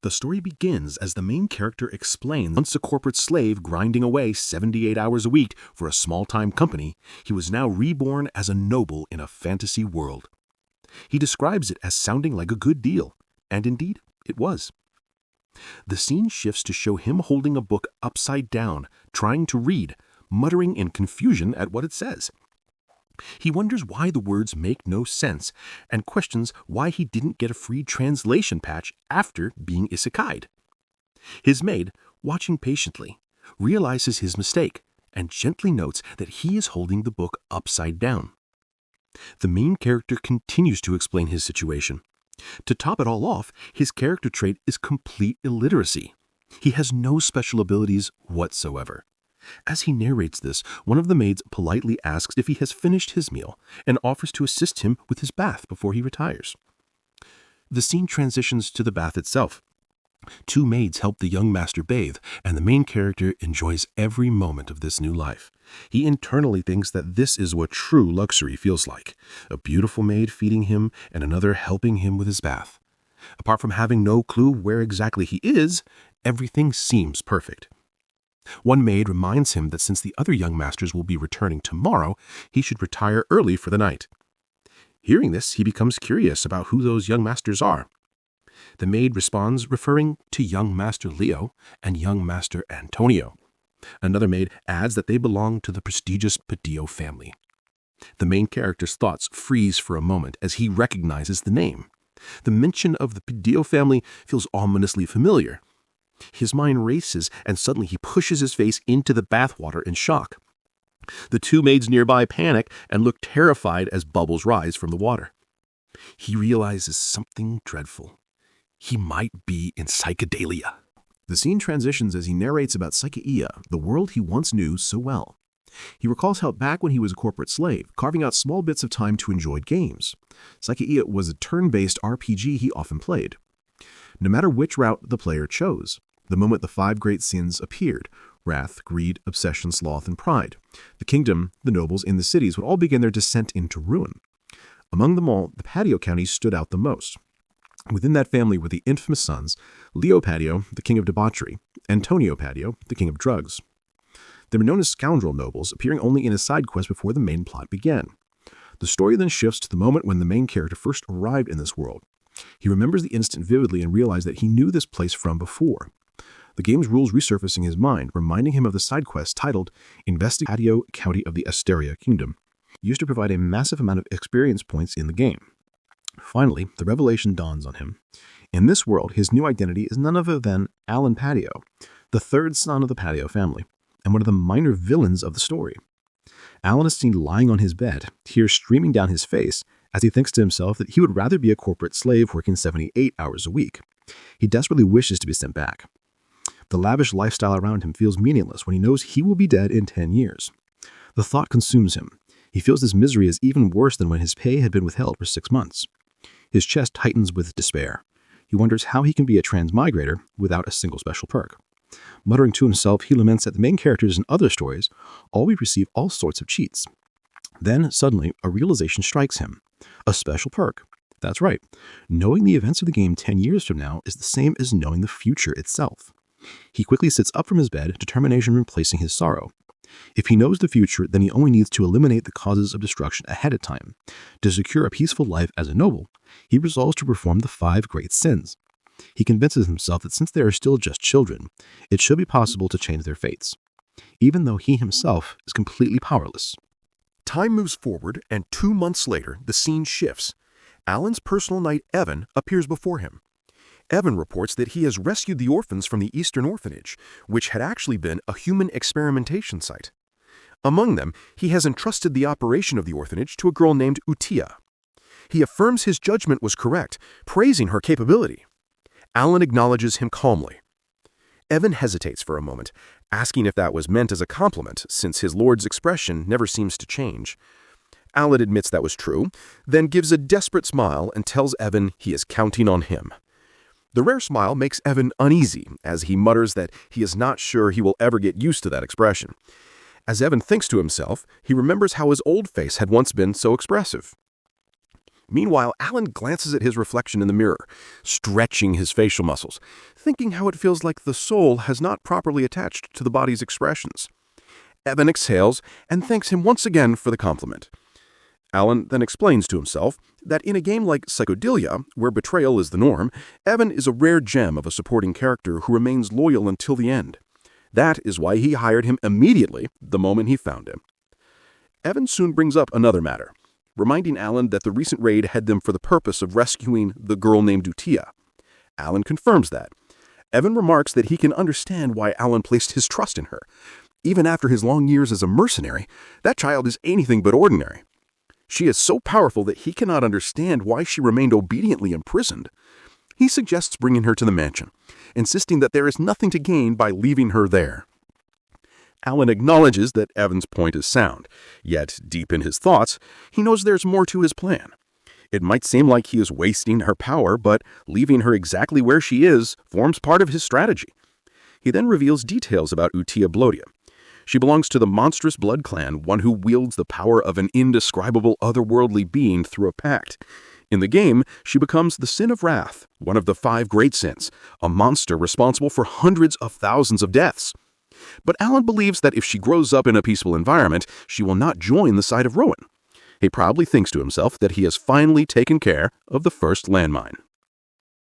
The story begins as the main character explains once a corporate slave grinding away 78 hours a week for a small-time company, he was now reborn as a noble in a fantasy world. He describes it as sounding like a good deal, and indeed, it was. The scene shifts to show him holding a book upside down, trying to read, muttering in confusion at what it says. He wonders why the words make no sense and questions why he didn't get a free translation patch after being isekai'd. His maid, watching patiently, realizes his mistake and gently notes that he is holding the book upside down. The main character continues to explain his situation. To top it all off, his character trait is complete illiteracy. He has no special abilities whatsoever. As he narrates this, one of the maids politely asks if he has finished his meal and offers to assist him with his bath before he retires. The scene transitions to the bath itself. Two maids help the young master bathe, and the main character enjoys every moment of this new life. He internally thinks that this is what true luxury feels like, a beautiful maid feeding him and another helping him with his bath. Apart from having no clue where exactly he is, everything seems perfect. One maid reminds him that since the other young masters will be returning tomorrow, he should retire early for the night. Hearing this, he becomes curious about who those young masters are. The maid responds, referring to young master Leo and young master Antonio. Another maid adds that they belong to the prestigious Padillo family. The main character's thoughts freeze for a moment as he recognizes the name. The mention of the Padillo family feels ominously familiar. His mind races, and suddenly he pushes his face into the bathwater in shock. The two maids nearby panic and look terrified as bubbles rise from the water. He realizes something dreadful. He might be in psychedelia. The scene transitions as he narrates about Psycheia, the world he once knew so well. He recalls how back when he was a corporate slave, carving out small bits of time to enjoy games. Psycheia was a turn-based RPG he often played. No matter which route the player chose, the moment the five great sins appeared, wrath, greed, obsession, sloth, and pride, the kingdom, the nobles, and the cities would all begin their descent into ruin. Among them all, the Patio county stood out the most. Within that family were the infamous sons, Leo Patio, the king of debauchery, Antonio Patio, the king of drugs. They were known as scoundrel nobles, appearing only in a side quest before the main plot began. The story then shifts to the moment when the main character first arrived in this world. He remembers the instant vividly and realized that he knew this place from before. The game's rules resurface in his mind, reminding him of the side quest titled Investigate Patio County of the Asteria Kingdom, used to provide a massive amount of experience points in the game. Finally, the revelation dawns on him. In this world, his new identity is none other than Alan Patio, the third son of the Patio family, and one of the minor villains of the story. Alan is seen lying on his bed, tears streaming down his face, as he thinks to himself that he would rather be a corporate slave working 78 hours a week. He desperately wishes to be sent back. The lavish lifestyle around him feels meaningless when he knows he will be dead in 10 years. The thought consumes him. He feels this misery is even worse than when his pay had been withheld for 6 months. His chest tightens with despair. He wonders how he can be a transmigrator without a single special perk. Muttering to himself, he laments that the main characters in other stories always receive all sorts of cheats. Then, suddenly, a realization strikes him. A special perk. That's right. Knowing the events of the game 10 years from now is the same as knowing the future itself. He quickly sits up from his bed, determination replacing his sorrow. If he knows the future, then he only needs to eliminate the causes of destruction ahead of time. To secure a peaceful life as a noble, he resolves to perform the 5 great sins. He convinces himself that since they are still just children, it should be possible to change their fates, even though he himself is completely powerless. Time moves forward, and 2 months later, the scene shifts. Alan's personal knight, Evan, appears before him. Evan reports that he has rescued the orphans from the Eastern Orphanage, which had actually been a human experimentation site. Among them, he has entrusted the operation of the orphanage to a girl named Utia. He affirms his judgment was correct, praising her capability. Alan acknowledges him calmly. Evan hesitates for a moment, asking if that was meant as a compliment, since his lord's expression never seems to change. Alan admits that was true, then gives a desperate smile and tells Evan he is counting on him. The rare smile makes Evan uneasy, as he mutters that he is not sure he will ever get used to that expression. As Evan thinks to himself, he remembers how his old face had once been so expressive. Meanwhile, Alan glances at his reflection in the mirror, stretching his facial muscles, thinking how it feels like the soul has not properly attached to the body's expressions. Evan exhales and thanks him once again for the compliment. Alan then explains to himself that in a game like Psychedelia, where betrayal is the norm, Evan is a rare gem of a supporting character who remains loyal until the end. That is why he hired him immediately the moment he found him. Evan soon brings up another matter, reminding Alan that the recent raid had them for the purpose of rescuing the girl named Utia. Alan confirms that. Evan remarks that he can understand why Alan placed his trust in her. Even after his long years as a mercenary, that child is anything but ordinary. She is so powerful that he cannot understand why she remained obediently imprisoned. He suggests bringing her to the mansion, insisting that there is nothing to gain by leaving her there. Alan acknowledges that Evan's point is sound, yet deep in his thoughts, he knows there's more to his plan. It might seem like he is wasting her power, but leaving her exactly where she is forms part of his strategy. He then reveals details about Utia Blodia. She belongs to the monstrous blood clan, one who wields the power of an indescribable otherworldly being through a pact. In the game, she becomes the Sin of Wrath, one of the 5 great sins, a monster responsible for hundreds of thousands of deaths. But Alan believes that if she grows up in a peaceful environment, she will not join the side of ruin. He proudly thinks to himself that he has finally taken care of the first landmine.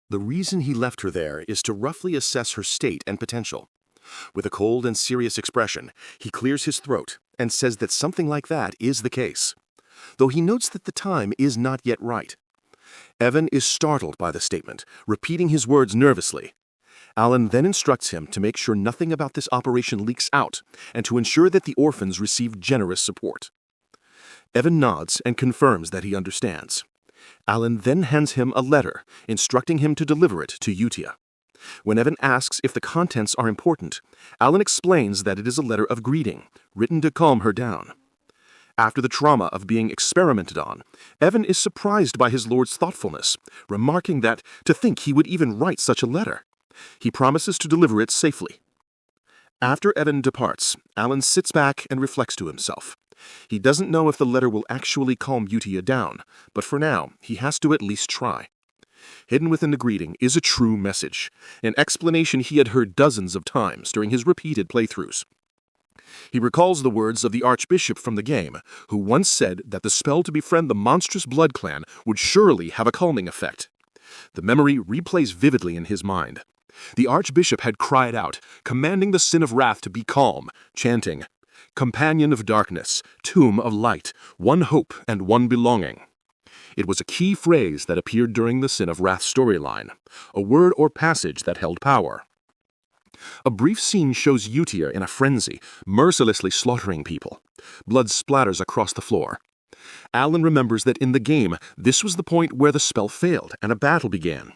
The reason he left her there is to roughly assess her state and potential. With a cold and serious expression, he clears his throat and says that something like that is the case, though he notes that the time is not yet right. Evan is startled by the statement, repeating his words nervously. Alan then instructs him to make sure nothing about this operation leaks out and to ensure that the orphans receive generous support. Evan nods and confirms that he understands. Alan then hands him a letter, instructing him to deliver it to Utia. When Evan asks if the contents are important, Alan explains that it is a letter of greeting, written to calm her down. After the trauma of being experimented on, Evan is surprised by his lord's thoughtfulness, remarking that to think he would even write such a letter. He promises to deliver it safely. After Evan departs, Alan sits back and reflects to himself. He doesn't know if the letter will actually calm Utia down, but for now, he has to at least try. Hidden within the greeting is a true message, an explanation he had heard dozens of times during his repeated playthroughs. He recalls the words of the Archbishop from the game, who once said that the spell to befriend the monstrous blood clan would surely have a calming effect. The memory replays vividly in his mind. The Archbishop had cried out, commanding the Sin of Wrath to be calm, chanting, "Companion of darkness, tomb of light, one hope and one belonging." It was a key phrase that appeared during the Sin of Wrath storyline, a word or passage that held power. A brief scene shows Utia in a frenzy, mercilessly slaughtering people. Blood splatters across the floor. Alan remembers that in the game, this was the point where the spell failed and a battle began.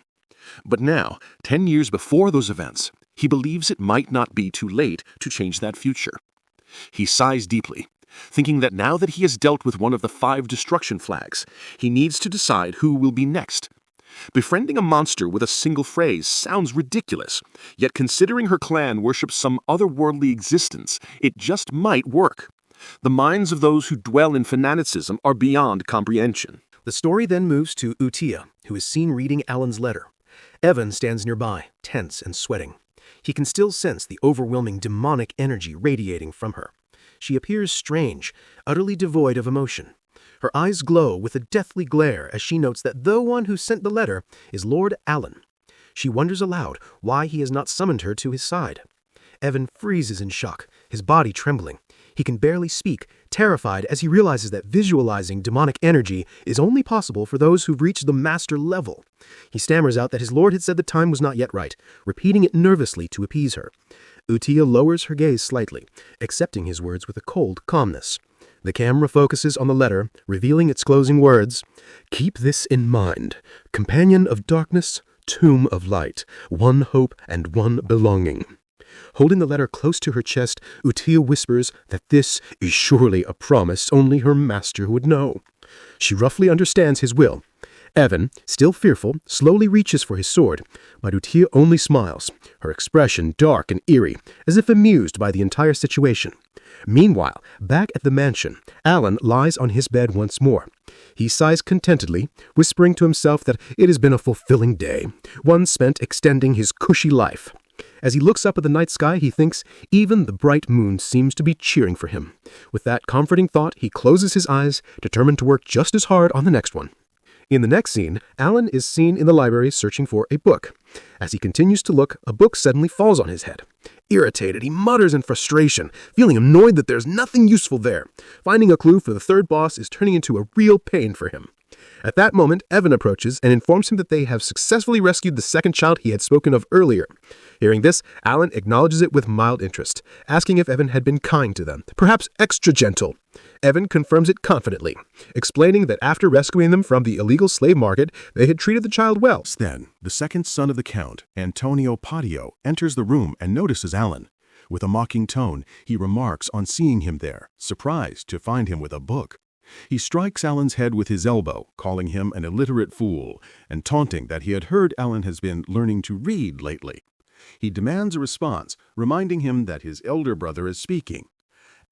But now, 10 years before those events, he believes it might not be too late to change that future. He sighs deeply, thinking that now that he has dealt with one of the 5 destruction flags, he needs to decide who will be next. Befriending a monster with a single phrase sounds ridiculous, yet considering her clan worships some otherworldly existence, it just might work. The minds of those who dwell in fanaticism are beyond comprehension. The story then moves to Utia, who is seen reading Alan's letter. Evan stands nearby, tense and sweating. He can still sense the overwhelming demonic energy radiating from her. She appears strange, utterly devoid of emotion. Her eyes glow with a deathly glare as she notes that the one who sent the letter is Lord Alan. She wonders aloud why he has not summoned her to his side. Evan freezes in shock, his body trembling. He can barely speak, terrified as he realizes that visualizing demonic energy is only possible for those who've reached the master level. He stammers out that his lord had said the time was not yet right, repeating it nervously to appease her. Utia lowers her gaze slightly, accepting his words with a cold calmness. The camera focuses on the letter, revealing its closing words. "Keep this in mind. Companion of darkness, tomb of light, one hope and one belonging." Holding the letter close to her chest, Utia whispers that this is surely a promise only her master would know. She roughly understands his will. Evan, still fearful, slowly reaches for his sword, but Utia only smiles, her expression dark and eerie, as if amused by the entire situation. Meanwhile, back at the mansion, Alan lies on his bed once more. He sighs contentedly, whispering to himself that it has been a fulfilling day, one spent extending his cushy life. As he looks up at the night sky, he thinks even the bright moon seems to be cheering for him. With that comforting thought, he closes his eyes, determined to work just as hard on the next one. In the next scene, Alan is seen in the library searching for a book. As he continues to look, a book suddenly falls on his head. Irritated, he mutters in frustration, feeling annoyed that there's nothing useful there. Finding a clue for the third boss is turning into a real pain for him. At that moment, Evan approaches and informs him that they have successfully rescued the second child he had spoken of earlier. Hearing this, Alan acknowledges it with mild interest, asking if Evan had been kind to them, perhaps extra gentle. Evan confirms it confidently, explaining that after rescuing them from the illegal slave market, they had treated the child well. Then, the second son of the Count, Antonio Patio, enters the room and notices Alan. With a mocking tone, he remarks on seeing him there, surprised to find him with a book. He strikes Alan's head with his elbow, calling him an illiterate fool, and taunting that he had heard Alan has been learning to read lately. He demands a response, reminding him that his elder brother is speaking.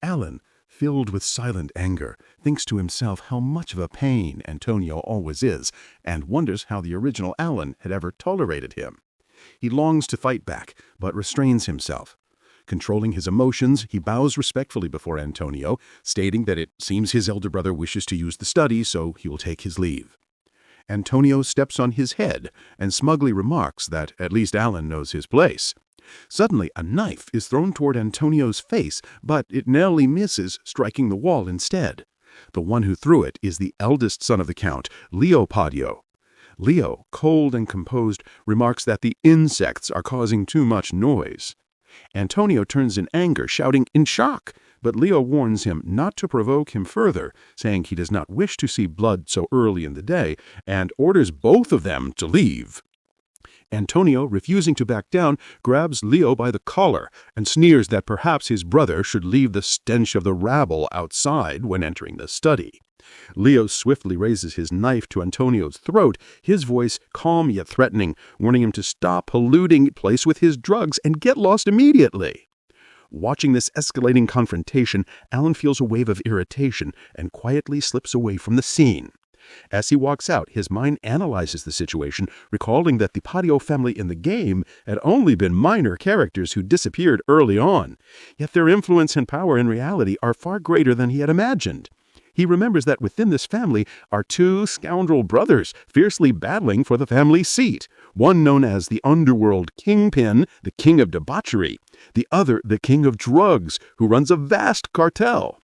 Alan, filled with silent anger, thinks to himself how much of a pain Antonio always is, and wonders how the original Alan had ever tolerated him. He longs to fight back, but restrains himself. Controlling his emotions, he bows respectfully before Antonio, stating that it seems his elder brother wishes to use the study, so he will take his leave. Antonio steps on his head and smugly remarks that at least Alan knows his place. Suddenly, a knife is thrown toward Antonio's face, but it narrowly misses, striking the wall instead. The one who threw it is the eldest son of the Count, Leo Patio. Leo, cold and composed, remarks that the insects are causing too much noise. Antonio turns in anger, shouting in shock, but Leo warns him not to provoke him further, saying he does not wish to see blood so early in the day, and orders both of them to leave. Antonio, refusing to back down, grabs Leo by the collar and sneers that perhaps his brother should leave the stench of the rabble outside when entering the study. Leo swiftly raises his knife to Antonio's throat, his voice calm yet threatening, warning him to stop polluting the place with his drugs and get lost immediately. Watching this escalating confrontation, Alan feels a wave of irritation and quietly slips away from the scene. As he walks out, his mind analyzes the situation, recalling that the Patio family in the game had only been minor characters who disappeared early on, yet their influence and power in reality are far greater than he had imagined. He remembers that within this family are two scoundrel brothers fiercely battling for the family seat, one known as the underworld kingpin, the king of debauchery, the other the king of drugs, who runs a vast cartel.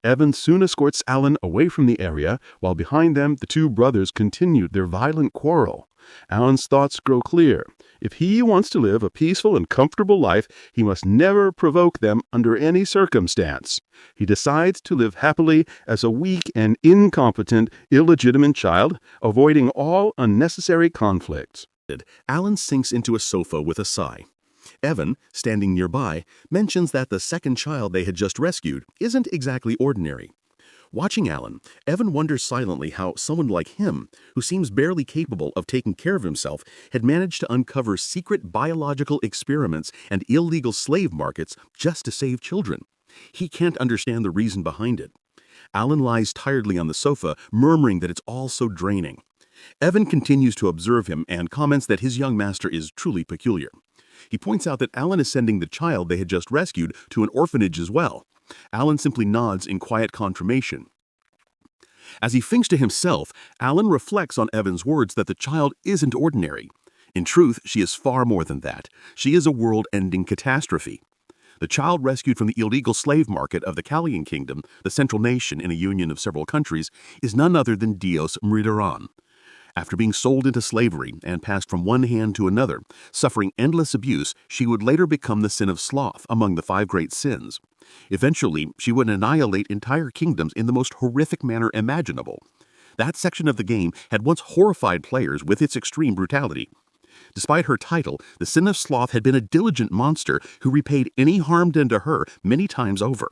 Evan soon escorts Alan away from the area, while behind them the two brothers continue their violent quarrel. Alan's thoughts grow clear. If he wants to live a peaceful and comfortable life, he must never provoke them under any circumstance. He decides to live happily as a weak and incompetent, illegitimate child, avoiding all unnecessary conflicts. Alan sinks into a sofa with a sigh. Evan, standing nearby, mentions that the second child they had just rescued isn't exactly ordinary. Watching Alan, Evan wonders silently how someone like him, who seems barely capable of taking care of himself, had managed to uncover secret biological experiments and illegal slave markets just to save children. He can't understand the reason behind it. Alan lies tiredly on the sofa, murmuring that it's all so draining. Evan continues to observe him and comments that his young master is truly peculiar. He points out that Alan is sending the child they had just rescued to an orphanage as well. Alan simply nods in quiet confirmation. As he thinks to himself, Alan reflects on Evan's words that the child isn't ordinary. In truth, she is far more than that. She is a world-ending catastrophe. The child rescued from the illegal slave market of the Callian Kingdom, the central nation in a union of several countries, is none other than Dios Mridaran. After being sold into slavery and passed from one hand to another, suffering endless abuse, she would later become the sin of sloth among the 5 great sins. Eventually, she would annihilate entire kingdoms in the most horrific manner imaginable. That section of the game had once horrified players with its extreme brutality. Despite her title, the sin of sloth had been a diligent monster who repaid any harm done to her many times over.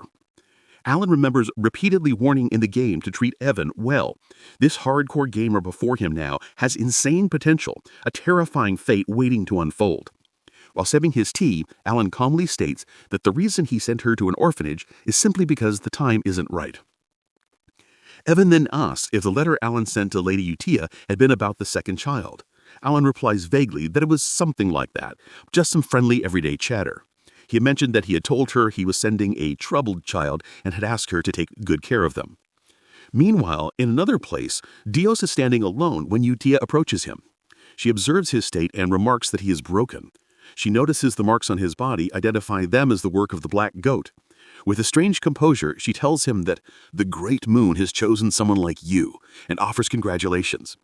Alan remembers repeatedly warning in the game to treat Evan well. This hardcore gamer before him now has insane potential, a terrifying fate waiting to unfold. While sipping his tea, Alan calmly states that the reason he sent her to an orphanage is simply because the time isn't right. Evan then asks if the letter Alan sent to Lady Utia had been about the second child. Alan replies vaguely that it was something like that, just some friendly everyday chatter. He had mentioned that he had told her he was sending a troubled child and had asked her to take good care of them. Meanwhile, in another place, Dios is standing alone when Utia approaches him. She observes his state and remarks that he is broken. She notices the marks on his body, identifying them as the work of the black goat. With a strange composure, she tells him that the great moon has chosen someone like you and offers congratulations.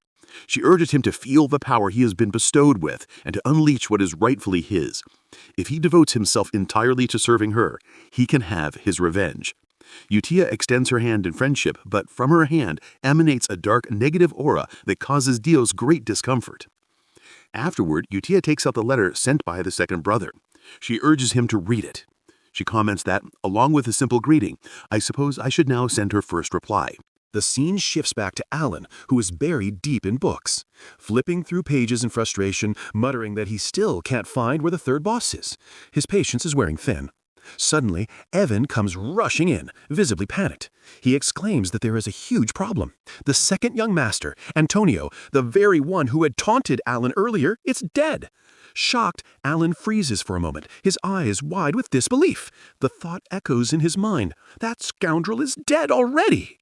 She urges him to feel the power he has been bestowed with and to unleash what is rightfully his. If he devotes himself entirely to serving her, he can have his revenge. Utia extends her hand in friendship, but from her hand emanates a dark, negative aura that causes Dios great discomfort. Afterward, Utia takes out the letter sent by the second brother. She urges him to read it. She comments that, along with a simple greeting, I suppose I should now send her first reply. The scene shifts back to Alan, who is buried deep in books, flipping through pages in frustration, muttering that he still can't find where the third boss is. His patience is wearing thin. Suddenly, Evan comes rushing in, visibly panicked. He exclaims that there is a huge problem. The second young master, Antonio, the very one who had taunted Alan earlier, is dead. Shocked, Alan freezes for a moment, his eyes wide with disbelief. The thought echoes in his mind, that scoundrel is dead already.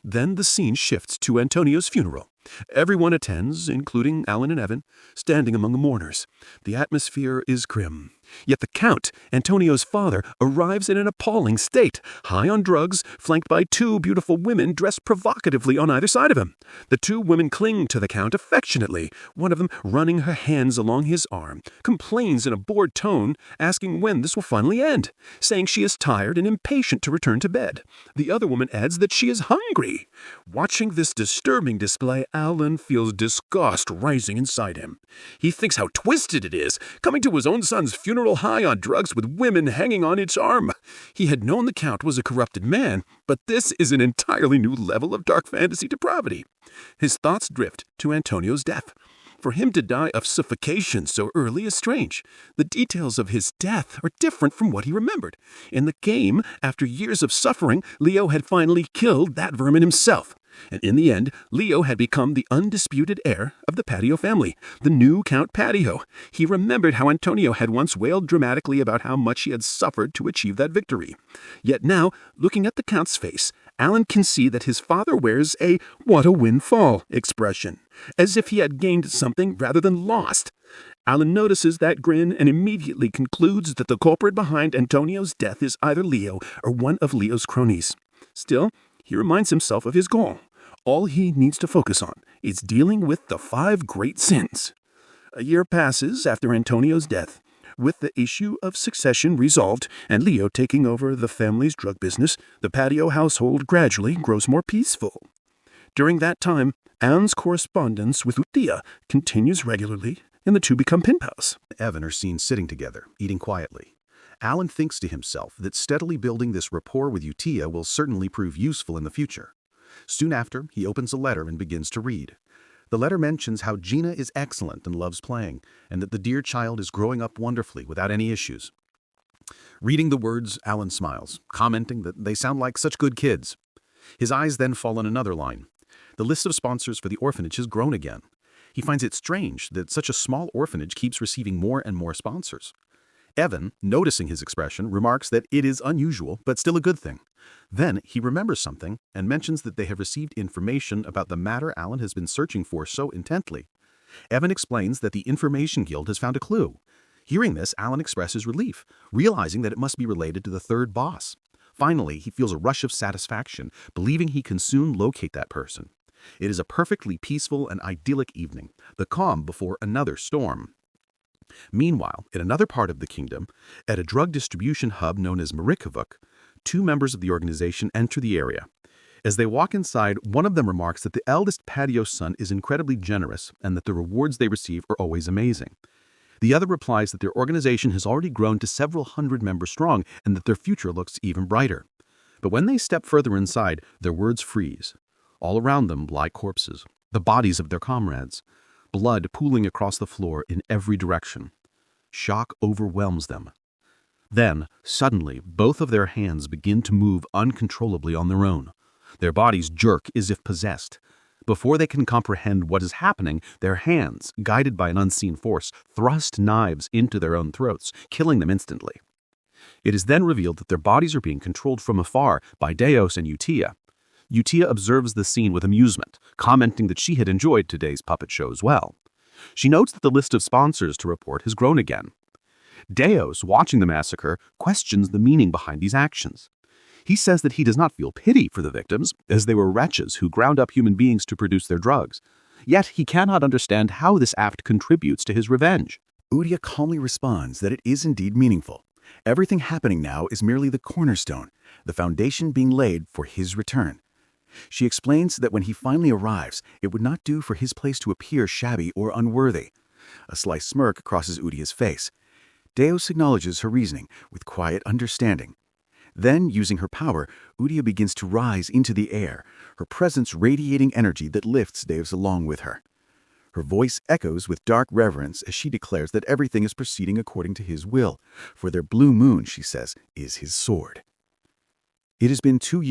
Then the scene shifts to Antonio's funeral. Everyone attends, including Alan and Evan, standing among the mourners. The atmosphere is grim. Yet the Count, Antonio's father, arrives in an appalling state, high on drugs, flanked by two beautiful women dressed provocatively on either side of him. The two women cling to the Count affectionately, one of them running her hands along his arm, complains in a bored tone, asking when this will finally end, saying she is tired and impatient to return to bed. The other woman adds that she is hungry. Watching this disturbing display, Alan feels disgust rising inside him. He thinks how twisted it is, coming to his own son's funeral high on drugs with women hanging on its arm. He had known the Count was a corrupted man, but this is an entirely new level of dark fantasy depravity. His thoughts drift to Antonio's death. For him to die of suffocation so early is strange. The details of his death are different from what he remembered. In the game, after years of suffering, Leo had finally killed that vermin himself. And in the end, Leo had become the undisputed heir of the Patio family, the new Count Patio. He remembered how Antonio had once wailed dramatically about how much he had suffered to achieve that victory. Yet now, looking at the Count's face, Alan can see that his father wears a "what a windfall" expression, as if he had gained something rather than lost. Alan notices that grin and immediately concludes that the culprit behind Antonio's death is either Leo or one of Leo's cronies. Still, he reminds himself of his goal. All he needs to focus on is dealing with the 5 great sins. A year passes after Antonio's death. With the issue of succession resolved and Leo taking over the family's drug business, the Patio household gradually grows more peaceful. During that time, Alan's correspondence with Utia continues regularly, and the two become pen pals. Evan are seen sitting together, eating quietly. Alan thinks to himself that steadily building this rapport with Utia will certainly prove useful in the future. Soon after, he opens a letter and begins to read. The letter mentions how Gina is excellent and loves playing, and that the dear child is growing up wonderfully without any issues. Reading the words, Alan smiles, commenting that they sound like such good kids. His eyes then fall on another line. The list of sponsors for the orphanage has grown again. He finds it strange that such a small orphanage keeps receiving more and more sponsors. Evan, noticing his expression, remarks that it is unusual, but still a good thing. Then he remembers something and mentions that they have received information about the matter Alan has been searching for so intently. Evan explains that the Information Guild has found a clue. Hearing this, Alan expresses relief, realizing that it must be related to the third boss. Finally, he feels a rush of satisfaction, believing he can soon locate that person. It is a perfectly peaceful and idyllic evening, the calm before another storm. Meanwhile, in another part of the kingdom, at a drug distribution hub known as Marikavuk, 2 members of the organization enter the area. As they walk inside, one of them remarks that the eldest Patio son is incredibly generous and that the rewards they receive are always amazing. The other replies that their organization has already grown to several hundred members strong and that their future looks even brighter. But when they step further inside, their words freeze. All around them lie corpses, the bodies of their comrades, blood pooling across the floor in every direction. Shock overwhelms them. Then, suddenly, both of their hands begin to move uncontrollably on their own. Their bodies jerk as if possessed. Before they can comprehend what is happening, their hands, guided by an unseen force, thrust knives into their own throats, killing them instantly. It is then revealed that their bodies are being controlled from afar by Deos and Utia. Utia observes the scene with amusement, commenting that she had enjoyed today's puppet show as well. She notes that the list of sponsors to report has grown again. Deos, watching the massacre, questions the meaning behind these actions. He says that he does not feel pity for the victims, as they were wretches who ground up human beings to produce their drugs. Yet he cannot understand how this act contributes to his revenge. Udia calmly responds that it is indeed meaningful. Everything happening now is merely the cornerstone, the foundation being laid for his return. She explains that when he finally arrives, it would not do for his place to appear shabby or unworthy. A sly smirk crosses Udia's face. Deos acknowledges her reasoning with quiet understanding. Then, using her power, Udia begins to rise into the air, her presence radiating energy that lifts Deos along with her. Her voice echoes with dark reverence as she declares that everything is proceeding according to his will, for their blue moon, she says, is his sword. It has been 2 years